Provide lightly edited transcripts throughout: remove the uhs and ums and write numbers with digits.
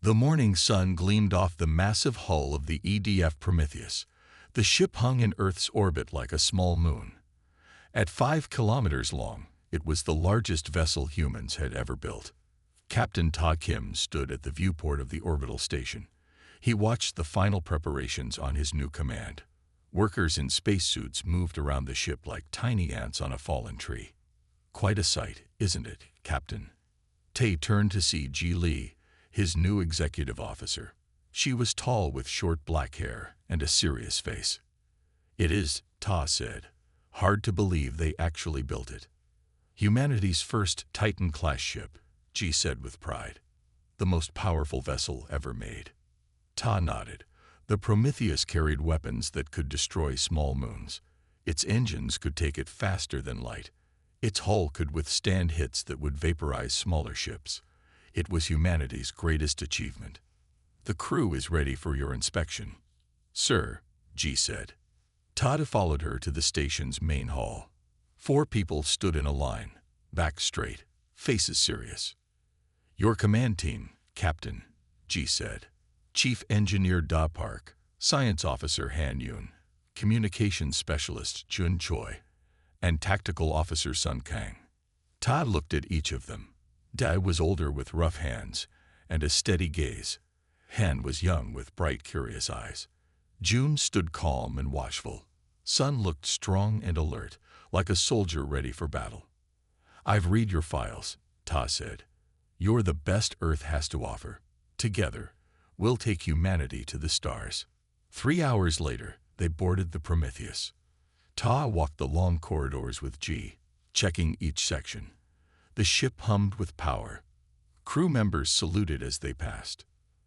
The morning sun gleamed off the massive hull of the EDF Prometheus. The ship hung in Earth's orbit like a small moon. At 5 kilometers long, it was the largest vessel humans had ever built. Captain Ta Kim stood at the viewport of the orbital station. He watched the final preparations on his new command. Workers in spacesuits moved around the ship like tiny ants on a fallen tree. Quite a sight, isn't it, Captain? Tay turned to see Ji Li, his new executive officer. She was tall with short black hair and a serious face. It is, Ta said. Hard to believe they actually built it. Humanity's first Titan-class ship, Ji said with pride. The most powerful vessel ever made. Ta nodded. The Prometheus carried weapons that could destroy small moons. Its engines could take it faster than light. Its hull could withstand hits that would vaporize smaller ships. It was humanity's greatest achievement. The crew is ready for your inspection. Sir, Ji said. Ta followed her to the station's main hall. 4 people stood in a line, backs straight, faces serious. Your command team, Captain, Ji said. Chief Engineer Da Park, Science Officer Han Yun, Communications Specialist Jun Choi, and Tactical Officer Sun Kang. Ta looked at each of them. Da was older with rough hands and a steady gaze. Han was young with bright, curious eyes. Jun stood calm and watchful. Sun looked strong and alert, like a soldier ready for battle. I've read your files, Ta said. You're the best Earth has to offer. Together, we'll take humanity to the stars. 3 hours later, they boarded the Prometheus. Ta walked the long corridors with Ji, checking each section. The ship hummed with power. Crew members saluted as they passed.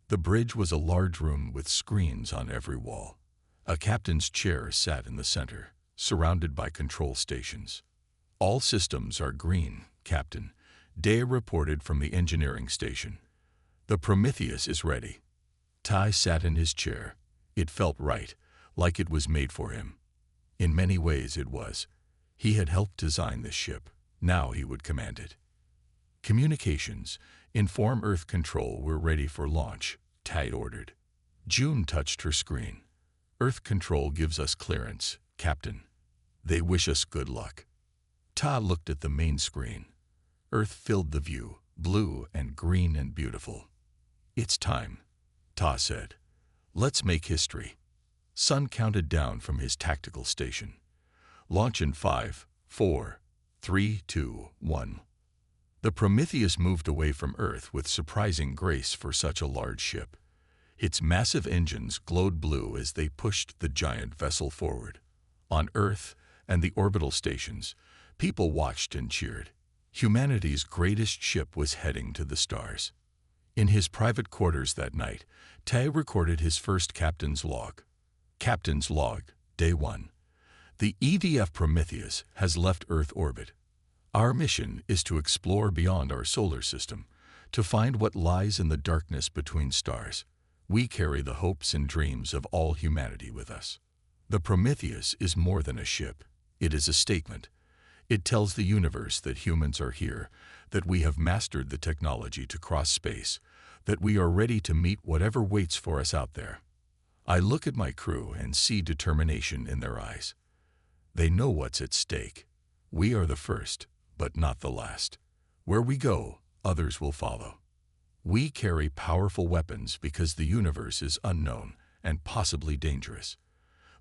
The bridge was a large room with screens on every wall. A captain's chair sat in the center, surrounded by control stations. All systems are green, Captain, Day reported from the engineering station. The Prometheus is ready. Tai sat in his chair. It felt right, like it was made for him. In many ways it was. He had helped design this ship. Now he would command it. Communications, inform Earth Control we're ready for launch, Tai ordered. June touched her screen. Earth Control gives us clearance, Captain. They wish us good luck. Ta looked at the main screen. Earth filled the view, blue and green and beautiful. It's time, Ta said. Let's make history. Sun counted down from his tactical station. Launch in 5, 4, 3, 2, 1. The Prometheus moved away from Earth with surprising grace for such a large ship. Its massive engines glowed blue as they pushed the giant vessel forward. On Earth and the orbital stations, people watched and cheered. Humanity's greatest ship was heading to the stars. In his private quarters that night, Tai recorded his first captain's log. Captain's log, Day 1. The EDF Prometheus has left Earth orbit. Our mission is to explore beyond our solar system, to find what lies in the darkness between stars. We carry the hopes and dreams of all humanity with us. The Prometheus is more than a ship. It is a statement. It tells the universe that humans are here, that we have mastered the technology to cross space, that we are ready to meet whatever waits for us out there. I look at my crew and see determination in their eyes. They know what's at stake. We are the first, but not the last. Where we go, others will follow. We carry powerful weapons because the universe is unknown and possibly dangerous.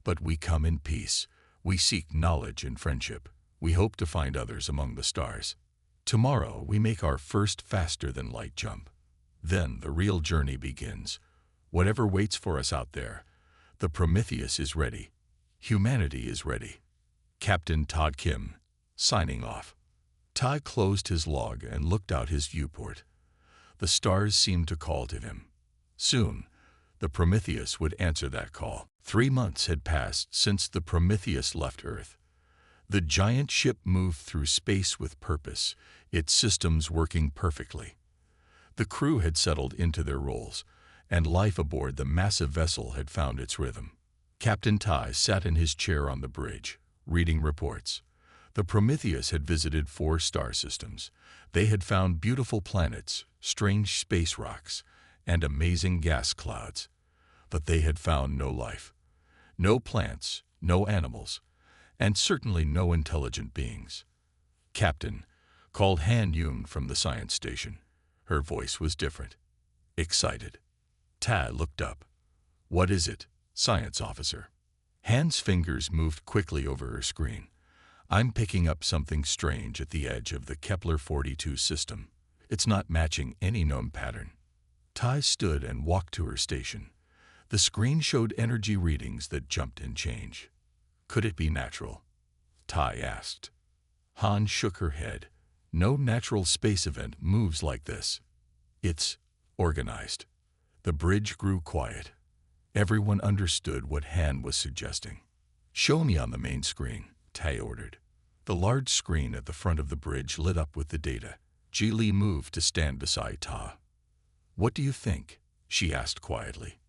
But we come in peace. We seek knowledge and friendship. We hope to find others among the stars. Tomorrow we make our first faster-than-light jump. Then the real journey begins. Whatever waits for us out there, the Prometheus is ready. Humanity is ready. Captain Todd Kim, signing off. Tai closed his log and looked out his viewport. The stars seemed to call to him. Soon, the Prometheus would answer that call. 3 months had passed since the Prometheus left Earth. The giant ship moved through space with purpose, its systems working perfectly. The crew had settled into their roles, and life aboard the massive vessel had found its rhythm. Captain Tai sat in his chair on the bridge, reading reports. The Prometheus had visited 4 star systems. They had found beautiful planets, strange space rocks, and amazing gas clouds. But they had found no life. No plants, no animals, and certainly no intelligent beings. "Captain," called Han Yun from the science station. Her voice was different. Excited. Ta looked up. "What is it, science officer?" Han's fingers moved quickly over her screen. "I'm picking up something strange at the edge of the Kepler-42 system. It's not matching any known pattern." Tai stood and walked to her station. The screen showed energy readings that jumped in change. "Could it be natural?" Tai asked. Han shook her head. "No natural space event moves like this. It's organized." The bridge grew quiet. Everyone understood what Han was suggesting. "Show me on the main screen," Tai ordered. The large screen at the front of the bridge lit up with the data. Ji Li moved to stand beside Ta. "What do you think?" she asked quietly.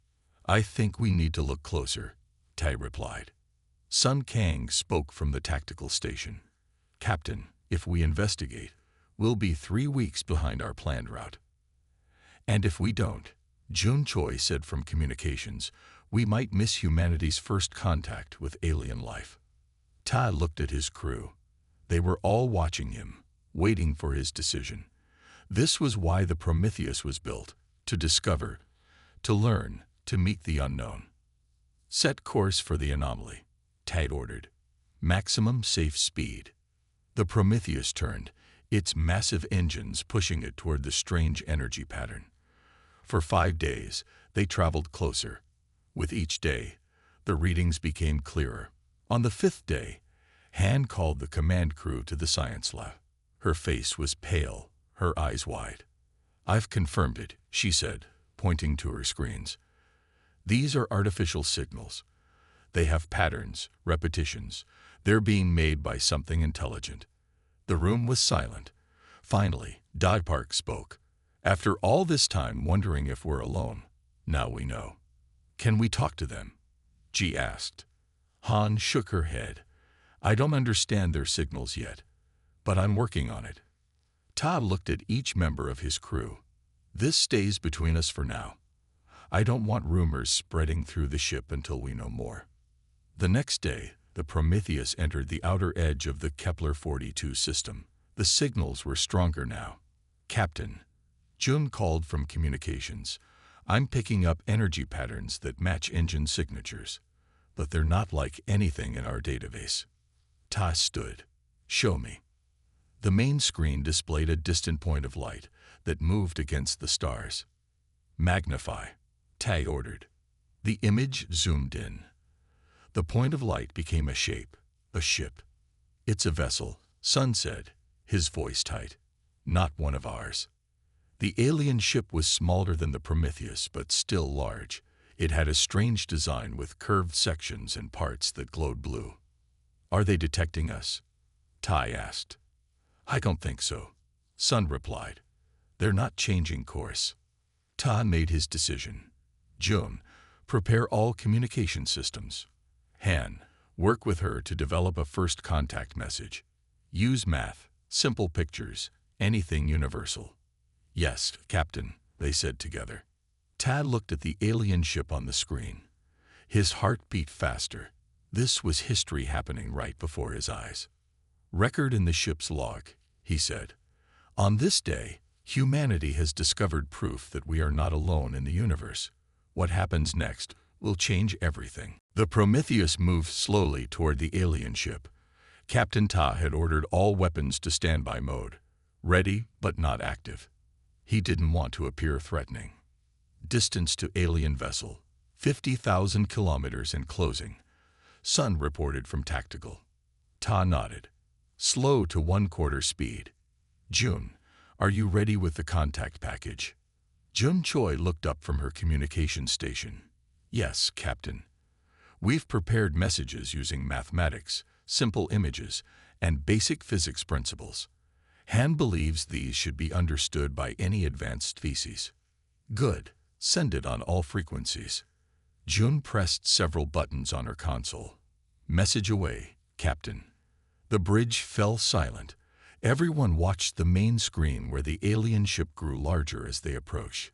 "I think we need to look closer," Tai replied. Sun Kang spoke from the tactical station. "Captain, if we investigate, we'll be 3 weeks behind our planned route. And if we don't," Jun Choi said from communications, "we might miss humanity's first contact with alien life." Ta looked at his crew. They were all watching him, waiting for his decision. This was why the Prometheus was built, to discover, to learn, to meet the unknown. "Set course for the anomaly," Ta ordered. "Maximum safe speed." The Prometheus turned, its massive engines pushing it toward the strange energy pattern. For 5 days, they traveled closer. With each day, the readings became clearer. On the 5th day, Han called the command crew to the science lab. Her face was pale, her eyes wide. "I've confirmed it," she said, pointing to her screens. "These are artificial signals. They have patterns, repetitions. They're being made by something intelligent." The room was silent. Finally, Dai Park spoke. "After all this time wondering if we're alone, now we know." "Can we talk to them?" Ji asked. Han shook her head. "I don't understand their signals yet, but I'm working on it." Ta looked at each member of his crew. "This stays between us for now. I don't want rumors spreading through the ship until we know more." The next day, the Prometheus entered the outer edge of the Kepler-42 system. The signals were stronger now. "Captain," Jun called from communications, "I'm picking up energy patterns that match engine signatures, but they're not like anything in our database." Ta stood. "Show me." The main screen displayed a distant point of light that moved against the stars. "Magnify," Ta ordered. The image zoomed in. The point of light became a shape, a ship. "It's a vessel," Sun said, his voice tight. "Not one of ours." The alien ship was smaller than the Prometheus, but still large. It had a strange design with curved sections and parts that glowed blue. "Are they detecting us?" Tai asked. "I don't think so," Sun replied. "They're not changing course." Ta made his decision. "Jun, prepare all communication systems. Han, work with her to develop a first contact message. Use math, simple pictures, anything universal." "Yes, Captain," they said together. Ta looked at the alien ship on the screen. His heart beat faster. This was history happening right before his eyes. "Record in the ship's log," he said. "On this day, humanity has discovered proof that we are not alone in the universe. What happens next will change everything." The Prometheus moved slowly toward the alien ship. Captain Ta had ordered all weapons to standby mode, ready but not active. He didn't want to appear threatening. "Distance to alien vessel, 50,000 kilometers and closing," Sun reported from tactical. Ta nodded. "Slow to 1/4 speed. Jun, are you ready with the contact package?" Jun Choi looked up from her communication station. "Yes, Captain. We've prepared messages using mathematics, simple images, and basic physics principles. Han believes these should be understood by any advanced species." "Good. Send it on all frequencies." Jun pressed several buttons on her console. "Message away, Captain." The bridge fell silent. Everyone watched the main screen where the alien ship grew larger as they approached.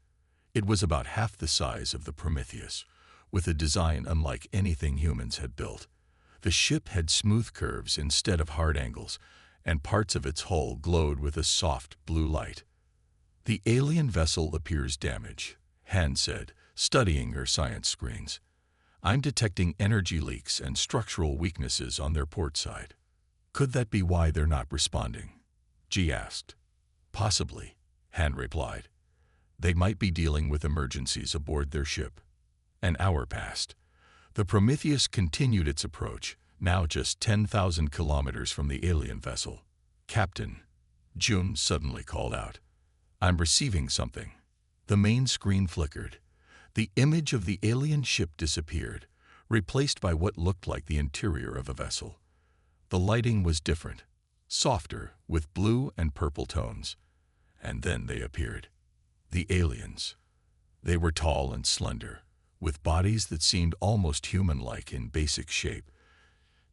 It was about half the size of the Prometheus, with a design unlike anything humans had built. The ship had smooth curves instead of hard angles, and parts of its hull glowed with a soft blue light. "The alien vessel appears damaged," Han said, studying her science screens. "I'm detecting energy leaks and structural weaknesses on their port side." "Could that be why they're not responding?" Ji asked. "Possibly," Han replied. "They might be dealing with emergencies aboard their ship." An hour passed. The Prometheus continued its approach, now just 10,000 kilometers from the alien vessel. "Captain," June suddenly called out, "I'm receiving something." The main screen flickered. The image of the alien ship disappeared, replaced by what looked like the interior of a vessel. The lighting was different, softer, with blue and purple tones. And then they appeared. The aliens. They were tall and slender, with bodies that seemed almost human-like in basic shape.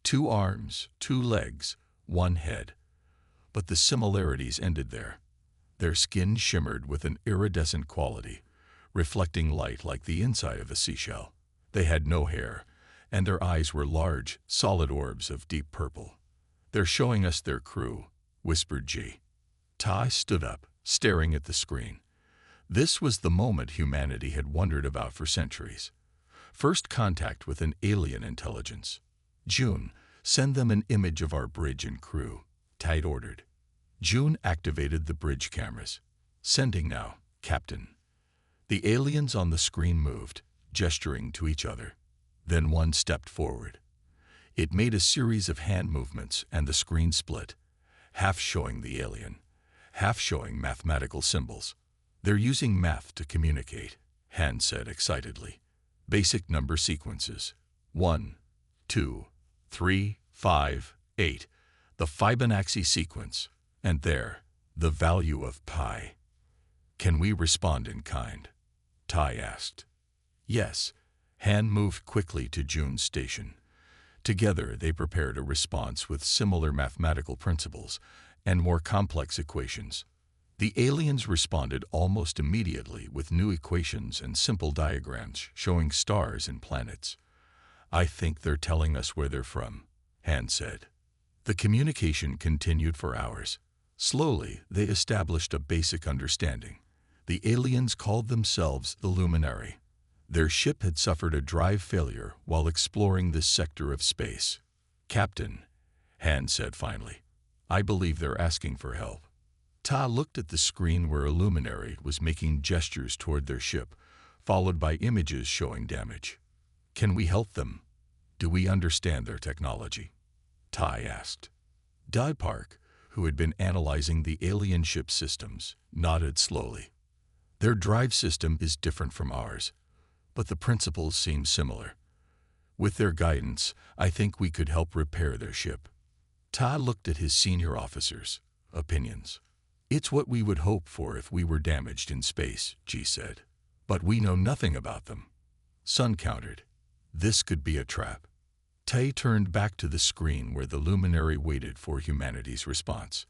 2 arms, 2 legs, 1 head. But the similarities ended there. Their skin shimmered with an iridescent quality, reflecting light like the inside of a seashell. They had no hair, and their eyes were large, solid orbs of deep purple. "They're showing us their crew," whispered Ji. Tai stood up, staring at the screen. This was the moment humanity had wondered about for centuries. First contact with an alien intelligence. "June, send them an image of our bridge and crew," Tai ordered. June activated the bridge cameras. "Sending now, Captain." The aliens on the screen moved, gesturing to each other. Then one stepped forward. It made a series of hand movements, and the screen split, half showing the alien, half showing mathematical symbols. "They're using math to communicate," Han said excitedly. "Basic number sequences. 1, 2, 3, 5, 8. The Fibonacci sequence. And there, the value of pi." "Can we respond in kind?" Tai asked. "Yes." Han moved quickly to June's station. Together, they prepared a response with similar mathematical principles and more complex equations. The aliens responded almost immediately with new equations and simple diagrams showing stars and planets. "I think they're telling us where they're from," Han said. The communication continued for hours. Slowly, they established a basic understanding. The aliens called themselves the Luminary. Their ship had suffered a drive failure while exploring this sector of space. "Captain," Han said finally, "I believe they're asking for help." Ta looked at the screen where a luminary was making gestures toward their ship, followed by images showing damage. "Can we help them? Do we understand their technology?" Tai asked. Dai Park, who had been analyzing the alien ship systems, nodded slowly. "Their drive system is different from ours, but the principles seem similar. With their guidance, I think we could help repair their ship." Ta looked at his senior officers' opinions. "It's what we would hope for if we were damaged in space," Ji said. "But we know nothing about them." Sun countered. "This could be a trap." Tai turned back to the screen where the luminary waited for humanity's response.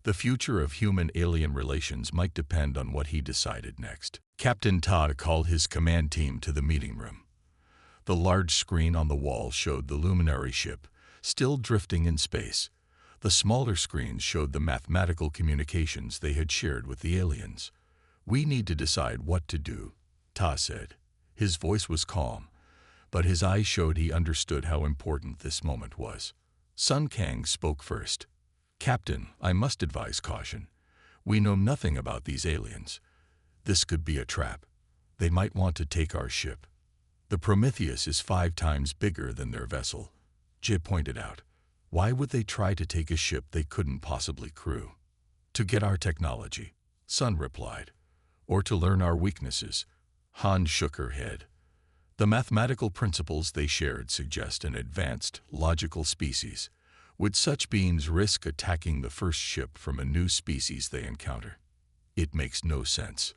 The future of human-alien relations might depend on what he decided next. Captain Ta called his command team to the meeting room. The large screen on the wall showed the luminary ship, still drifting in space. The smaller screens showed the mathematical communications they had shared with the aliens. "We need to decide what to do," Ta said. His voice was calm, but his eyes showed he understood how important this moment was. Sun Kang spoke first. "Captain, I must advise caution. We know nothing about these aliens. This could be a trap. They might want to take our ship." "The Prometheus is 5 times bigger than their vessel," Jib pointed out. "Why would they try to take a ship they couldn't possibly crew?" "To get our technology," Sun replied. "Or to learn our weaknesses." Han shook her head. "The mathematical principles they shared suggest an advanced, logical species. Would such beings risk attacking the first ship from a new species they encounter? It makes no sense."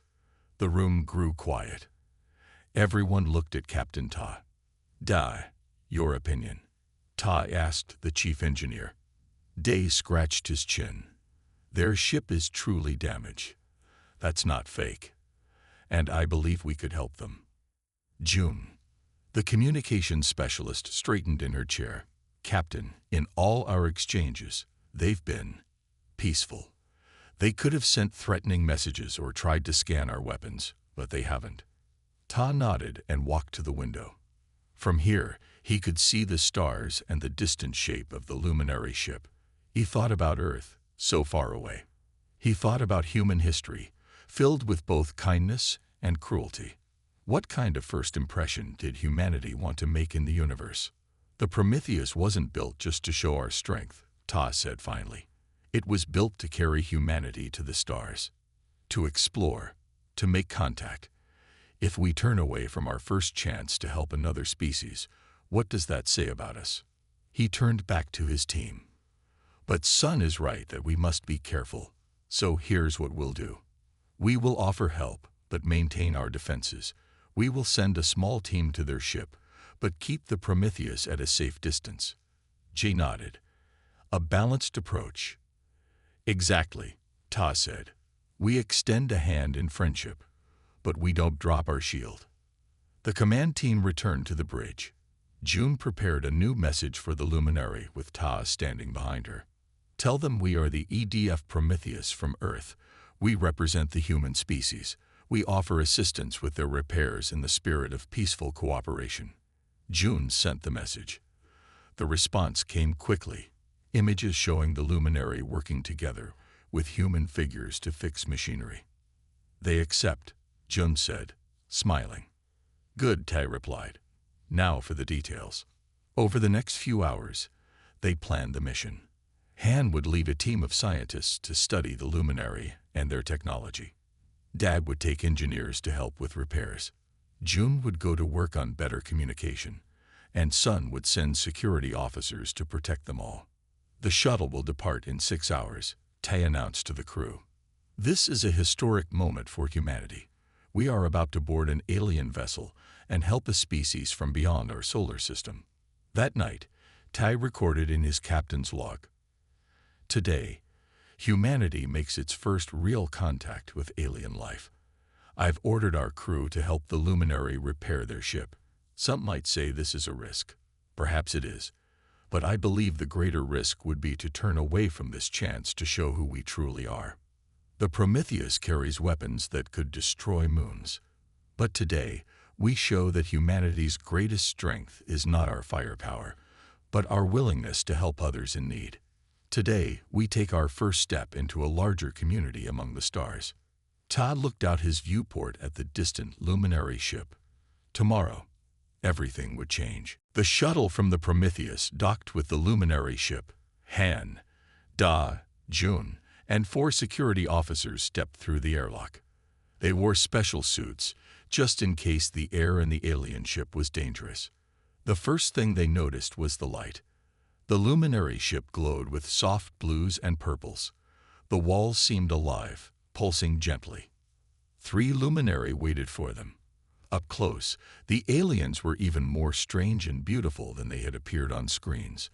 The room grew quiet. Everyone looked at Captain Ta. "Dai, your opinion?" Ta asked the chief engineer. Day scratched his chin. "Their ship is truly damaged. That's not fake. and I believe we could help them. June. The communications specialist straightened in her chair. Captain, in all our exchanges, they've been peaceful. They could have sent threatening messages or tried to scan our weapons, but they haven't. Ta nodded and walked to the window. From here, he could see the stars and the distant shape of the luminary ship. He thought about Earth, so far away. He thought about human history, filled with both kindness and cruelty. What kind of first impression did humanity want to make in the universe? The Prometheus wasn't built just to show our strength, Ta said finally. It was built to carry humanity to the stars, to explore, to make contact. If we turn away from our first chance to help another species, what does that say about us? He turned back to his team. But Sun is right that we must be careful, so here's what we'll do. We will offer help, but maintain our defenses. We will send a small team to their ship, but keep the Prometheus at a safe distance. Jay nodded. A balanced approach. Exactly, Ta said. We extend a hand in friendship, but we don't drop our shield. The command team returned to the bridge. June prepared a new message for the luminary with Ta standing behind her. Tell them we are the EDF Prometheus from Earth. We represent the human species. We offer assistance with their repairs in the spirit of peaceful cooperation. June sent the message. The response came quickly. Images showing the luminary working together with human figures to fix machinery. They accept, June said, smiling. Good, Tai replied. Now for the details. Over the next few hours, they planned the mission. Han would lead a team of scientists to study the luminary and their technology. Dad would take engineers to help with repairs. June would go to work on better communication, and Sun would send security officers to protect them all. The shuttle will depart in 6 hours, Tai announced to the crew. This is a historic moment for humanity. We are about to board an alien vessel and help a species from beyond our solar system. That night, Tai recorded in his captain's log. Today, humanity makes its first real contact with alien life. I've ordered our crew to help the luminary repair their ship. Some might say this is a risk. Perhaps it is. But I believe the greater risk would be to turn away from this chance to show who we truly are. The Prometheus carries weapons that could destroy moons. But today, we show that humanity's greatest strength is not our firepower, but our willingness to help others in need. Today, we take our first step into a larger community among the stars. Todd looked out his viewport at the distant luminary ship. Tomorrow, everything would change. The shuttle from the Prometheus docked with the luminary ship. Han, Da, June, and 4 security officers stepped through the airlock. They wore special suits, just in case the air in the alien ship was dangerous. The first thing they noticed was the light. The luminary ship glowed with soft blues and purples. The walls seemed alive, pulsing gently. 3 luminary waited for them. Up close, the aliens were even more strange and beautiful than they had appeared on screens.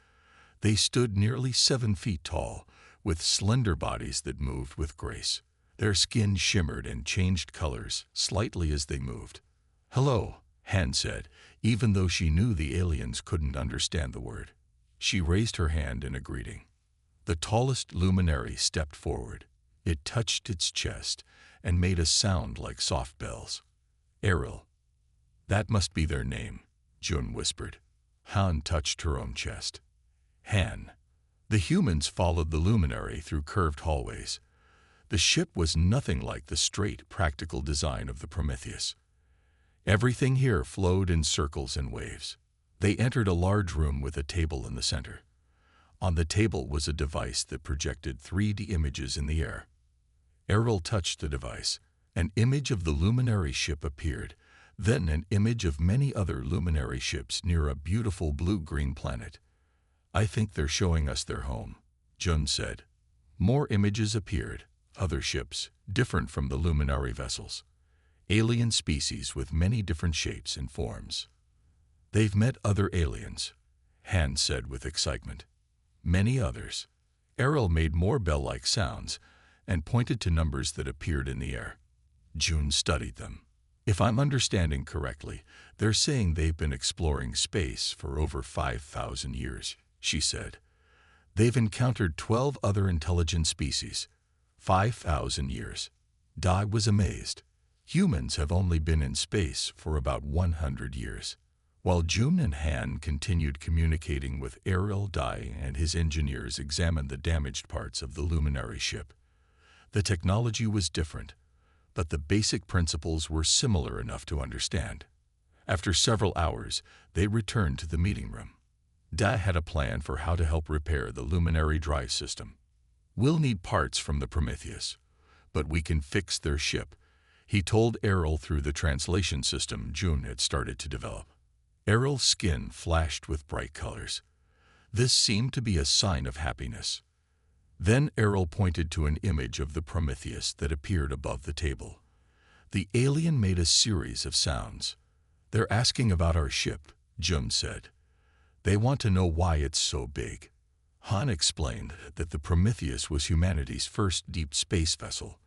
They stood nearly 7 feet tall, with slender bodies that moved with grace. Their skin shimmered and changed colors slightly as they moved. "Hello," Han said, even though she knew the aliens couldn't understand the word. She raised her hand in a greeting. The tallest luminary stepped forward. It touched its chest and made a sound like soft bells. Errol. That must be their name, June whispered. Han touched her own chest. Han. The humans followed the luminary through curved hallways. The ship was nothing like the straight, practical design of the Prometheus. Everything here flowed in circles and waves. They entered a large room with a table in the center. On the table was a device that projected 3D images in the air. Errol touched the device. An image of the luminary ship appeared, then an image of many other luminary ships near a beautiful blue-green planet. "I think they're showing us their home," Jun said. More images appeared, other ships, different from the luminary vessels. Alien species with many different shapes and forms. "They've met other aliens," Han said with excitement. "Many others." Errol made more bell-like sounds and pointed to numbers that appeared in the air. June studied them. If I'm understanding correctly, they're saying they've been exploring space for over 5,000 years, she said. They've encountered 12 other intelligent species. 5,000 years. Dai was amazed. Humans have only been in space for about 100 years. While June and Han continued communicating with Errol, Dai and his engineers examined the damaged parts of the luminary ship. The technology was different, but the basic principles were similar enough to understand. After several hours, they returned to the meeting room. Dai had a plan for how to help repair the luminary drive system. We'll need parts from the Prometheus, but we can fix their ship, he told Errol through the translation system June had started to develop. Errol's skin flashed with bright colors. This seemed to be a sign of happiness. Then Errol pointed to an image of the Prometheus that appeared above the table. The alien made a series of sounds. They're asking about our ship, June said. They want to know why it's so big. Han explained that the Prometheus was humanity's first deep space vessel.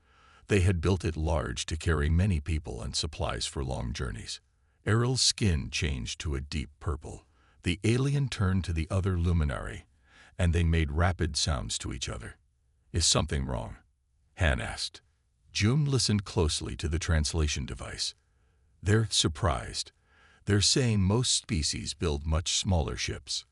They had built it large to carry many people and supplies for long journeys. Errol's skin changed to a deep purple. The alien turned to the other luminary, and they made rapid sounds to each other. Is something wrong? Han asked. June listened closely to the translation device. They're surprised. They're saying most species build much smaller ships.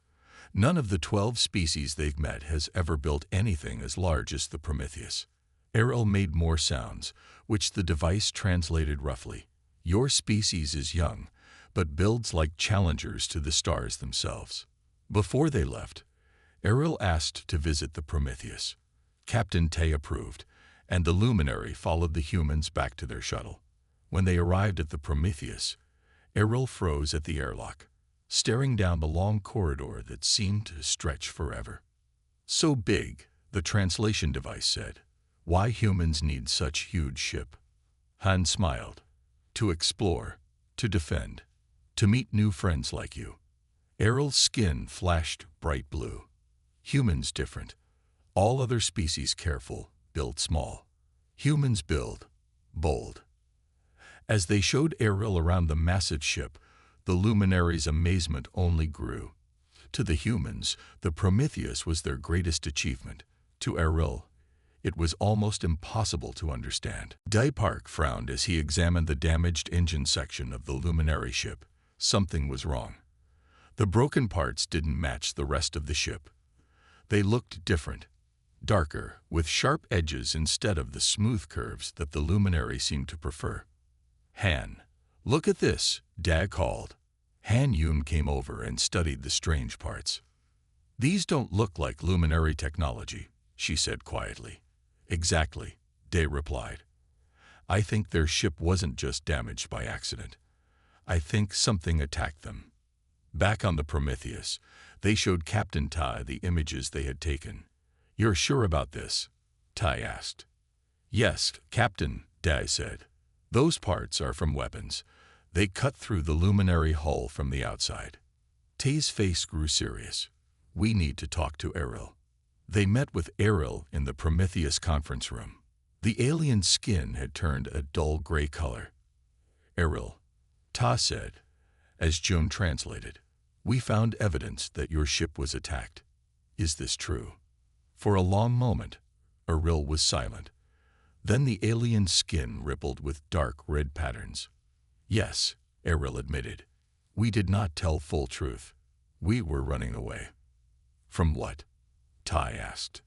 None of the 12 species they've met has ever built anything as large as the Prometheus. Errol made more sounds, which the device translated roughly. Your species is young, but builds like challengers to the stars themselves. Before they left, Errol asked to visit the Prometheus. Captain Tay approved, and the luminary followed the humans back to their shuttle. When they arrived at the Prometheus, Errol froze at the airlock, staring down the long corridor that seemed to stretch forever. So big, the translation device said. Why humans need such huge ship? Han smiled. To explore, to defend, to meet new friends like you. Errol's skin flashed bright blue. Humans different. All other species careful, build small. Humans build bold. As they showed Errol around the massive ship, the luminary's amazement only grew. To the humans, the Prometheus was their greatest achievement. To Errol, it was almost impossible to understand. Dai Park frowned as he examined the damaged engine section of the luminary ship. Something was wrong. The broken parts didn't match the rest of the ship. They looked different, darker, with sharp edges instead of the smooth curves that the luminary seemed to prefer. Han, look at this, Dai called. Han Yun came over and studied the strange parts. These don't look like luminary technology, she said quietly. Exactly, Dai replied. I think their ship wasn't just damaged by accident. I think something attacked them. Back on the Prometheus, they showed Captain Tai the images they had taken. You're sure about this? Tai asked. Yes, Captain, Dai said. Those parts are from weapons. They cut through the luminary hull from the outside. Tai's face grew serious. We need to talk to Errol. They met with Errol in the Prometheus conference room. The alien's skin had turned a dull gray color. Errol, Ta said, as June translated, we found evidence that your ship was attacked. Is this true? For a long moment, Errol was silent. Then the alien's skin rippled with dark red patterns. Yes, Errol admitted. We did not tell full truth. We were running away. From what? Tai asked.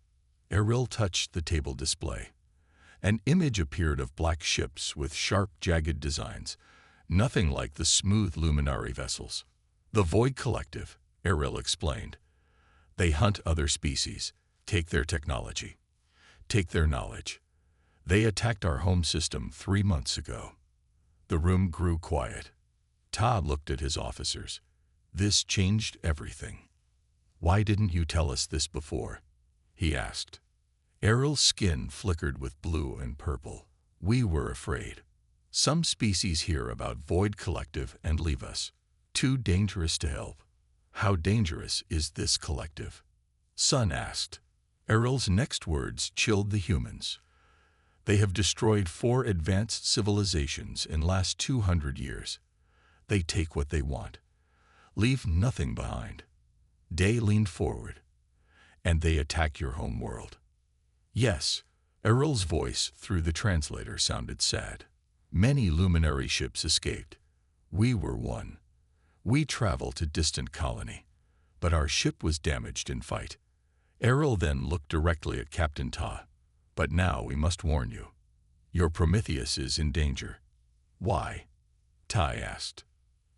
Errol touched the table display. An image appeared of black ships with sharp, jagged designs, nothing like the smooth luminary vessels. The Void Collective, Errol explained. They hunt other species, take their technology, take their knowledge. They attacked our home system 3 months ago. The room grew quiet. Ta looked at his officers. This changed everything. Why didn't you tell us this before? He asked. Errol's skin flickered with blue and purple. We were afraid. Some species hear about Void Collective and leave us. Too dangerous to help. How dangerous is this collective? Sun asked. Errol's next words chilled the humans. They have destroyed 4 advanced civilizations in last 200 years. They take what they want. Leave nothing behind. Day leaned forward. And they attack your home world. Yes, Errol's voice through the translator sounded sad. Many luminary ships escaped. We were one. We traveled to distant colony, but our ship was damaged in fight. Errol then looked directly at Captain Ta. But now we must warn you. Your Prometheus is in danger. Why? Tai asked.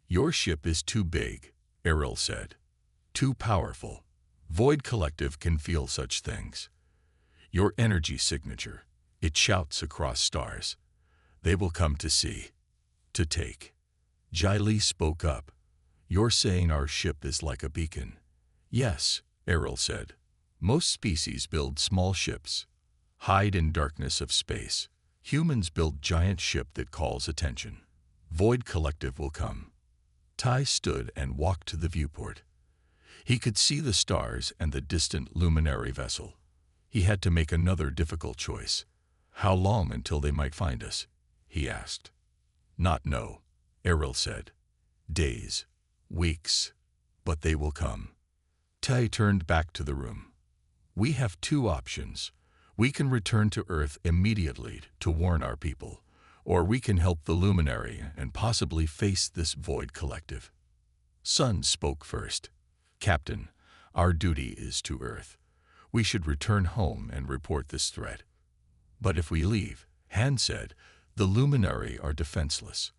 Your ship is too big, Errol said. Too powerful. Void Collective can feel such things. Your energy signature, it shouts across stars. They will come to see, to take. Jai Li spoke up. You're saying our ship is like a beacon. Yes, Errol said. Most species build small ships, hide in darkness of space. Humans build giant ship that calls attention. Void Collective will come. Tai stood and walked to the viewport. He could see the stars and the distant luminary vessel. He had to make another difficult choice. How long until they might find us? He asked. Not know, Errol said. Days, weeks, but they will come. Tai turned back to the room. We have 2 options. We can return to Earth immediately to warn our people, or we can help the luminary and possibly face this Void Collective. Sun spoke first. Captain, our duty is to Earth. We should return home and report this threat. But if we leave, Han said, the luminary are defenseless.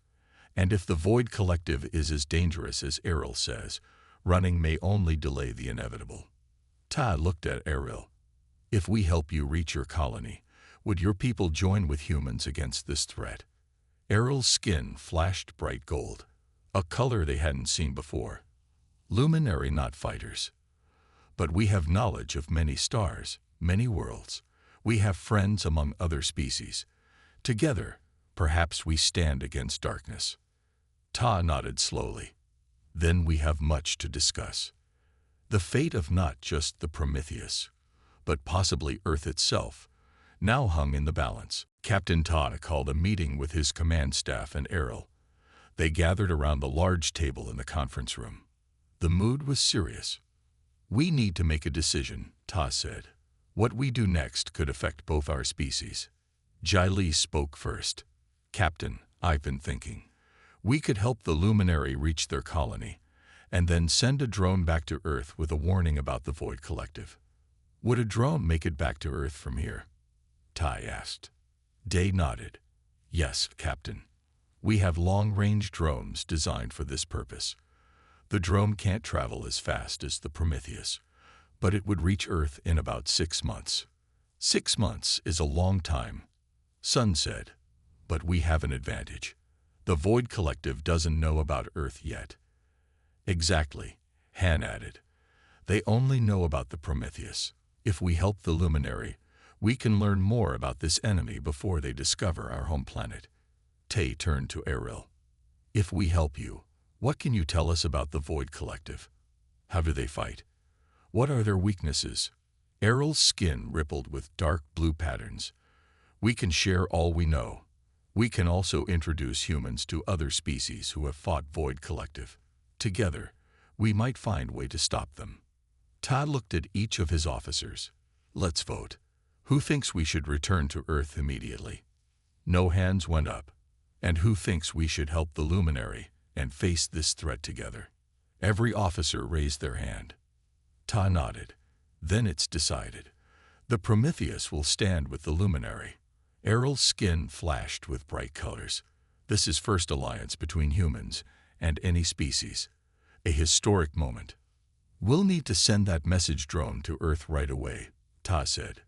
And if the Void Collective is as dangerous as Errol says, running may only delay the inevitable. Ta looked at Errol. If we help you reach your colony, would your people join with humans against this threat? Errol's skin flashed bright gold, a color they hadn't seen before. Luminary, not fighters. But we have knowledge of many stars, many worlds. We have friends among other species. Together, perhaps we stand against darkness. Ta nodded slowly. Then we have much to discuss. The fate of not just the Prometheus, but possibly Earth itself, now hung in the balance. Captain Ta called a meeting with his command staff and Errol. They gathered around the large table in the conference room. The mood was serious. We need to make a decision, Ta said. What we do next could affect both our species. Jai Li spoke first. Captain, I've been thinking. We could help the luminary reach their colony, and then send a drone back to Earth with a warning about the Void Collective. Would a drone make it back to Earth from here? Tai asked. Day nodded. Yes, Captain. We have long-range drones designed for this purpose. The drone can't travel as fast as the Prometheus, but it would reach Earth in about 6 months. 6 months is a long time, Sun said, but we have an advantage. The Void Collective doesn't know about Earth yet. Exactly, Han added. They only know about the Prometheus. If we help the luminary, we can learn more about this enemy before they discover our home planet. Tay turned to Errol. If we help you, what can you tell us about the Void Collective? How do they fight? What are their weaknesses? Errol's skin rippled with dark blue patterns. We can share all we know. We can also introduce humans to other species who have fought Void Collective. Together, we might find a way to stop them. Todd looked at each of his officers. Let's vote. Who thinks we should return to Earth immediately? No hands went up. And who thinks we should help the luminary and face this threat together? Every officer raised their hand. Ta nodded. Then it's decided. The Prometheus will stand with the luminary. Errol's skin flashed with bright colors. This is first alliance between humans and any species. A historic moment. We'll need to send that message drone to Earth right away, Ta said.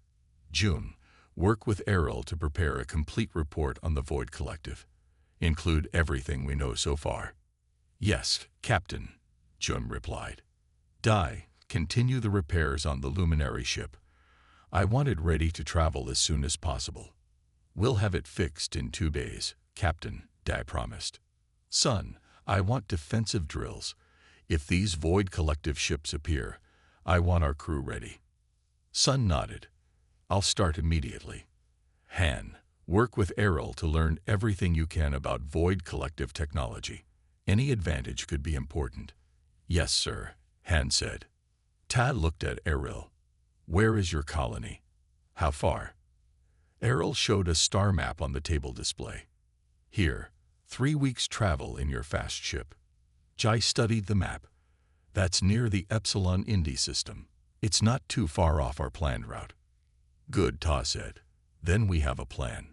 June, work with Errol to prepare a complete report on the Void Collective. Include everything we know so far. Yes, Captain, Jun replied. Dai, continue the repairs on the luminary ship. I want it ready to travel as soon as possible. We'll have it fixed in 2 days, Captain, Dai promised. Sun, I want defensive drills. If these Void Collective ships appear, I want our crew ready. Sun nodded. I'll start immediately. Han, Work with Errol to learn everything you can about Void Collective technology. Any advantage could be important. Yes, sir, Han said. Ta looked at Errol. Where is your colony? How far? Errol showed a star map on the table display. Here, 3 weeks' travel in your fast ship. Jai studied the map. That's near the Epsilon Indi system. It's not too far off our planned route. Good, Ta said. Then we have a plan.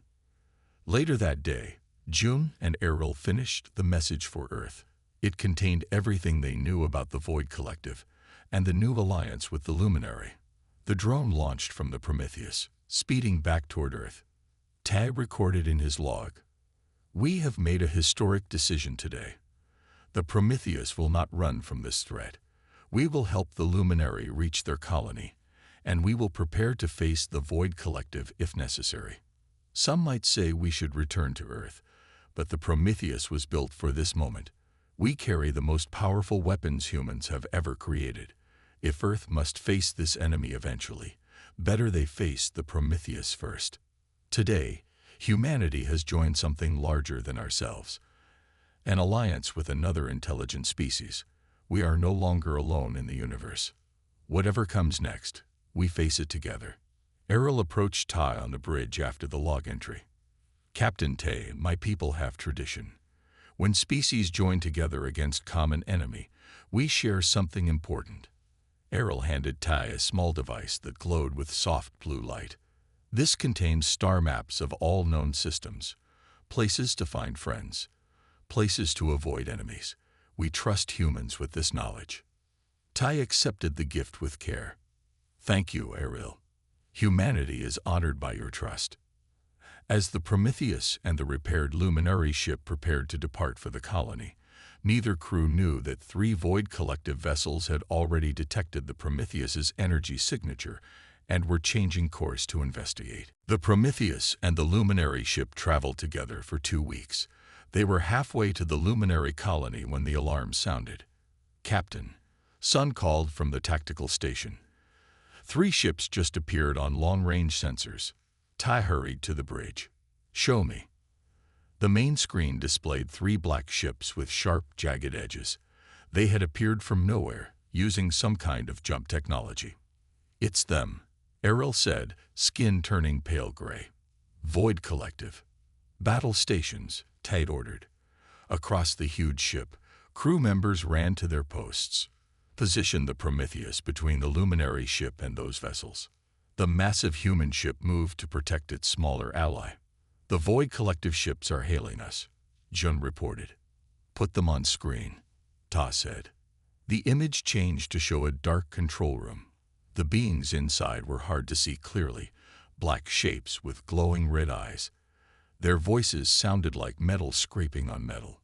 Later that day, June and Errol finished the message for Earth. It contained everything they knew about the Void Collective and the new alliance with the Luminary. The drone launched from the Prometheus, speeding back toward Earth. Tag recorded in his log. We have made a historic decision today. The Prometheus will not run from this threat. We will help the Luminary reach their colony, and we will prepare to face the Void Collective if necessary. Some might say we should return to Earth, but the Prometheus was built for this moment. We carry the most powerful weapons humans have ever created. If Earth must face this enemy eventually, better they face the Prometheus first. Today, humanity has joined something larger than ourselves. An alliance with another intelligent species. We are no longer alone in the universe. Whatever comes next, we face it together. Errol approached Tai on the bridge after the log entry. Captain Tay, my people have tradition. When species join together against common enemy, we share something important. Errol handed Tai a small device that glowed with soft blue light. This contains star maps of all known systems, places to find friends, places to avoid enemies. We trust humans with this knowledge. Tai accepted the gift with care. Thank you, Errol. Humanity is honored by your trust. As the Prometheus and the repaired Luminary ship prepared to depart for the colony, neither crew knew that 3 Void Collective vessels had already detected the Prometheus's energy signature and were changing course to investigate. The Prometheus and the Luminary ship traveled together for 2 weeks. They were halfway to the Luminary colony when the alarm sounded. Captain, Sun called from the tactical station. 3 ships just appeared on long-range sensors. Tai hurried to the bridge. Show me. The main screen displayed 3 black ships with sharp, jagged edges. They had appeared from nowhere, using some kind of jump technology. It's them, Errol said, skin turning pale gray. Void Collective. Battle stations, Tai ordered. Across the huge ship, crew members ran to their posts. Position the Prometheus between the Luminary ship and those vessels. The massive human ship moved to protect its smaller ally. The Void Collective ships are hailing us, Jun reported. Put them on screen, Ta said. The image changed to show a dark control room. The beings inside were hard to see clearly, black shapes with glowing red eyes. Their voices sounded like metal scraping on metal.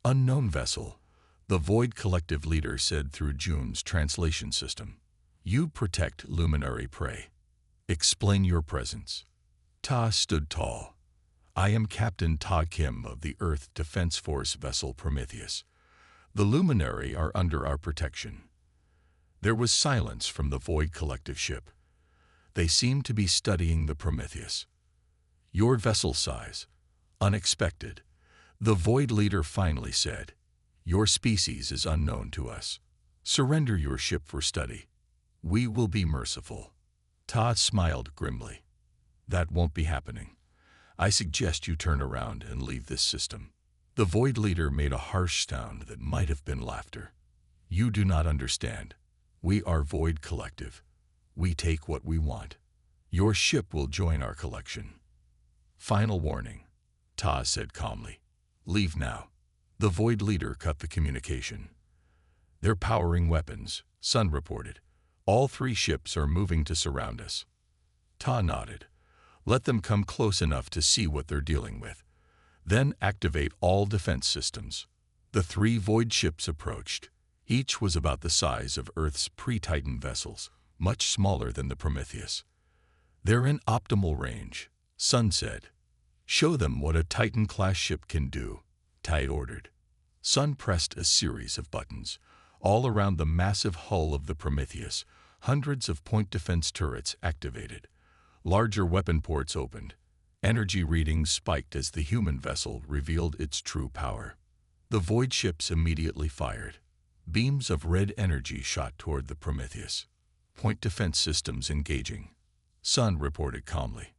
Unknown vessel, the Void Collective leader said through Jun's translation system. You protect Luminary prey. Explain your presence. Ta stood tall. I am Captain Ta Kim of the Earth Defense Force vessel Prometheus. The Luminary are under our protection. There was silence from the Void Collective ship. They seemed to be studying the Prometheus. Your vessel size. Unexpected. The Void leader finally said. Your species is unknown to us. Surrender your ship for study. We will be merciful. Ta smiled grimly. That won't be happening. I suggest you turn around and leave this system. The Void leader made a harsh sound that might have been laughter. You do not understand. We are Void Collective. We take what we want. Your ship will join our collection. Final warning, Ta said calmly. Leave now. The Void leader cut the communication. They're powering weapons, Sun reported. All 3 ships are moving to surround us. Ta nodded. Let them come close enough to see what they're dealing with. Then activate all defense systems. The 3 Void ships approached. Each was about the size of Earth's pre-Titan vessels, much smaller than the Prometheus. They're in optimal range, Sun said. Show them what a Titan-class ship can do, Tai ordered. Sun pressed a series of buttons. All around the massive hull of the Prometheus, hundreds of point defense turrets activated. Larger weapon ports opened. Energy readings spiked as the human vessel revealed its true power. The void ships immediately fired. Beams of red energy shot toward the Prometheus. Point defense systems engaging. Sun reported calmly.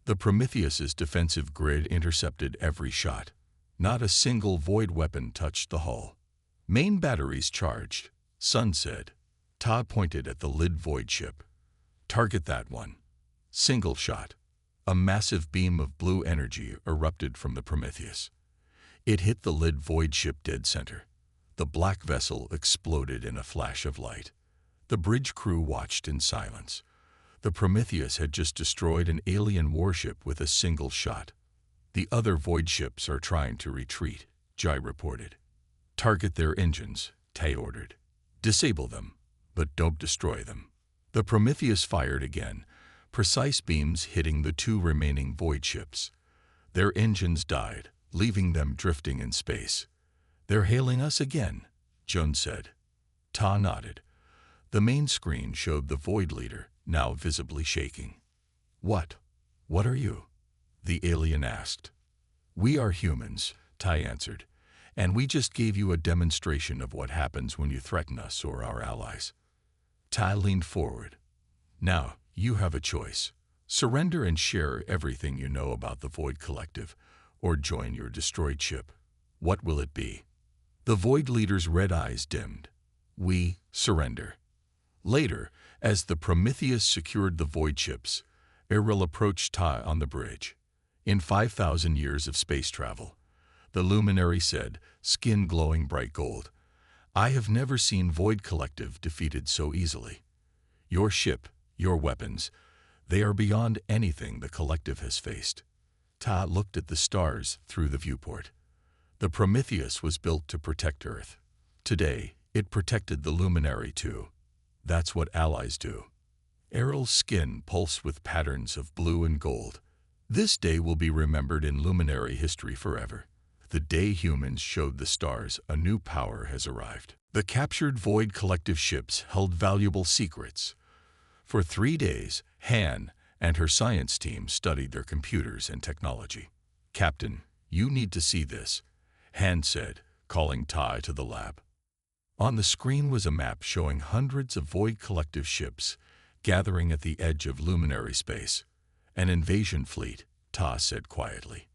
The Prometheus's defensive grid intercepted every shot. Not a single void weapon touched the hull. Main batteries charged, Sun said. Todd pointed at the lid void ship. Target that one. Single shot. A massive beam of blue energy erupted from the Prometheus. It hit the lid void ship dead center. The black vessel exploded in a flash of light. The bridge crew watched in silence. The Prometheus had just destroyed an alien warship with a single shot. The other void ships are trying to retreat, Jai reported. Target their engines, Tay ordered. Disable them, but don't destroy them. The Prometheus fired again, precise beams hitting the two remaining void ships. Their engines died, leaving them drifting in space. They're hailing us again, Joan said. Ta nodded. The main screen showed the void leader, now visibly shaking. What are you? The alien asked. We are humans, Tai answered, and we just gave you a demonstration of what happens when you threaten us or our allies. Tai leaned forward. Now, you have a choice. Surrender and share everything you know about the Void Collective, or join your destroyed ship. What will it be? The Void leader's red eyes dimmed. We surrender. Later, as the Prometheus secured the void ships, Errol approached Tai on the bridge. In 5,000 years of space travel, the luminary said, skin glowing bright gold, I have never seen Void Collective defeated so easily. Your ship, your weapons, they are beyond anything the Collective has faced. Ta looked at the stars through the viewport. The Prometheus was built to protect Earth. Today, it protected the luminary too. That's what allies do. Errol's skin pulsed with patterns of blue and gold. This day will be remembered in luminary history forever. The day humans showed the stars a new power has arrived. The captured Void Collective ships held valuable secrets. For 3 days, Han and her science team studied their computers and technology. Captain, you need to see this, Han said, calling Tai to the lab. On the screen was a map showing hundreds of Void Collective ships gathering at the edge of luminary space. An invasion fleet, Ta said quietly.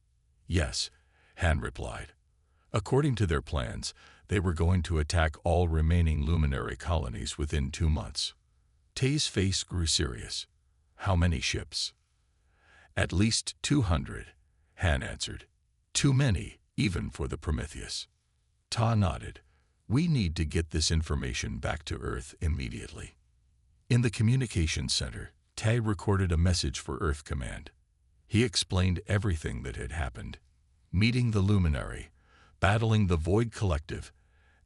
Yes, Han replied. According to their plans, they were going to attack all remaining luminary colonies within 2 months. Tay's face grew serious. How many ships? At least 200, Han answered. Too many, even for the Prometheus. Ta nodded. We need to get this information back to Earth immediately. In the communications center, Tay recorded a message for Earth Command. He explained everything that had happened. Meeting the luminary, battling the Void Collective,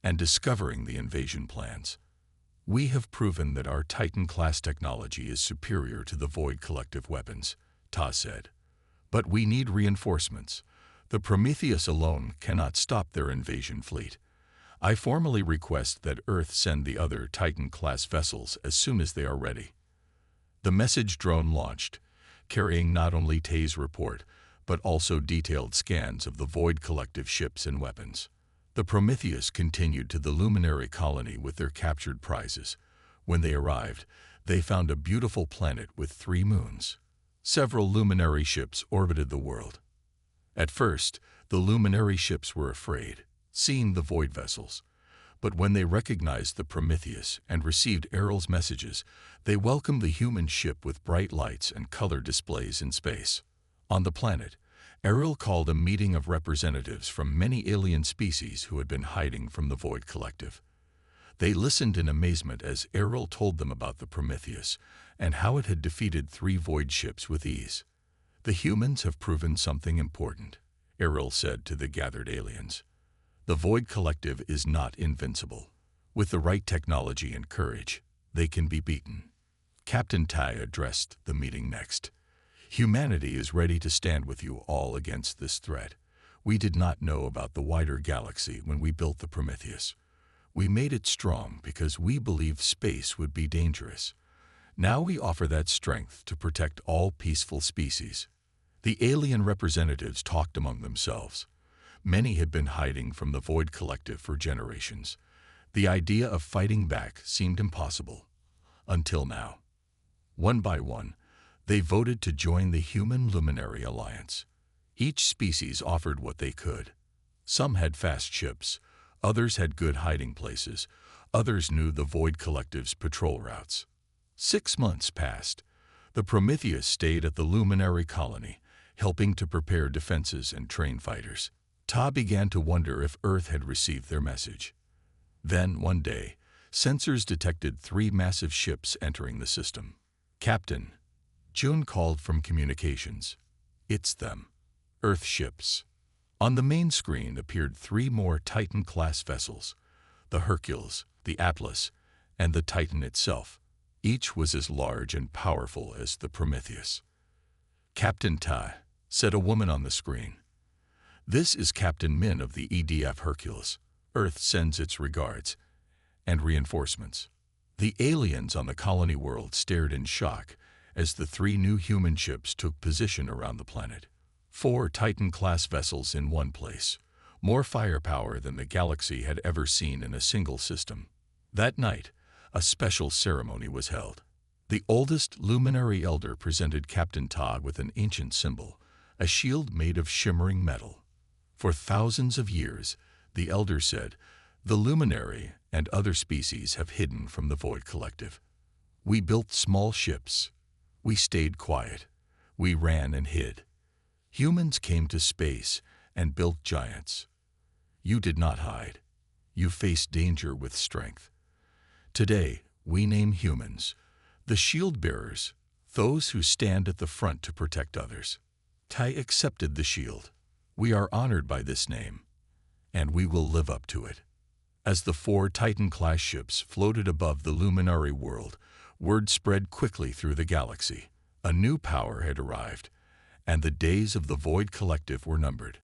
and discovering the invasion plans. We have proven that our Titan-class technology is superior to the Void Collective weapons, Ta said. But we need reinforcements. The Prometheus alone cannot stop their invasion fleet. I formally request that Earth send the other Titan-class vessels as soon as they are ready. The message drone launched, carrying not only Tay's report, but also detailed scans of the Void Collective ships and weapons. The Prometheus continued to the luminary colony with their captured prizes. When they arrived, they found a beautiful planet with 3 moons. Several luminary ships orbited the world. At first, the luminary ships were afraid, seeing the void vessels. But when they recognized the Prometheus and received Errol's messages, they welcomed the human ship with bright lights and color displays in space. On the planet, Errol called a meeting of representatives from many alien species who had been hiding from the Void Collective. They listened in amazement as Errol told them about the Prometheus and how it had defeated 3 void ships with ease. The humans have proven something important, Errol said to the gathered aliens. The Void Collective is not invincible. With the right technology and courage, they can be beaten. Captain Tai addressed the meeting next. Humanity is ready to stand with you all against this threat. We did not know about the wider galaxy when we built the Prometheus. We made it strong because we believed space would be dangerous. Now we offer that strength to protect all peaceful species. The alien representatives talked among themselves. Many had been hiding from the Void Collective for generations. The idea of fighting back seemed impossible. Until now. One by one, they voted to join the Human Luminary Alliance. Each species offered what they could. Some had fast ships, others had good hiding places, others knew the Void Collective's patrol routes. 6 months passed. The Prometheus stayed at the Luminary colony, helping to prepare defenses and train fighters. Ta began to wonder if Earth had received their message. Then, one day, sensors detected 3 massive ships entering the system. "Captain," June called from communications. "It's them. Earth ships." On the main screen appeared 3 more Titan-class vessels, the Hercules, the Atlas, and the Titan itself. Each was as large and powerful as the Prometheus. "Captain Ta," said a woman on the screen. "This is Captain Min of the EDF Hercules. Earth sends its regards and reinforcements." The aliens on the colony world stared in shock as the 3 new human ships took position around the planet. 4 Titan-class vessels in one place, more firepower than the galaxy had ever seen in a single system. That night, a special ceremony was held. The oldest luminary elder presented Captain Ta with an ancient symbol, a shield made of shimmering metal. For thousands of years, the elder said, the luminary and other species have hidden from the Void Collective. We built small ships. We stayed quiet. We ran and hid. Humans came to space and built giants. You did not hide. You faced danger with strength. Today, we name humans the shield bearers, those who stand at the front to protect others. Tai accepted the shield. We are honored by this name, and we will live up to it. As the 4 Titan-class ships floated above the luminary world, word spread quickly through the galaxy. A new power had arrived, and the days of the Void Collective were numbered.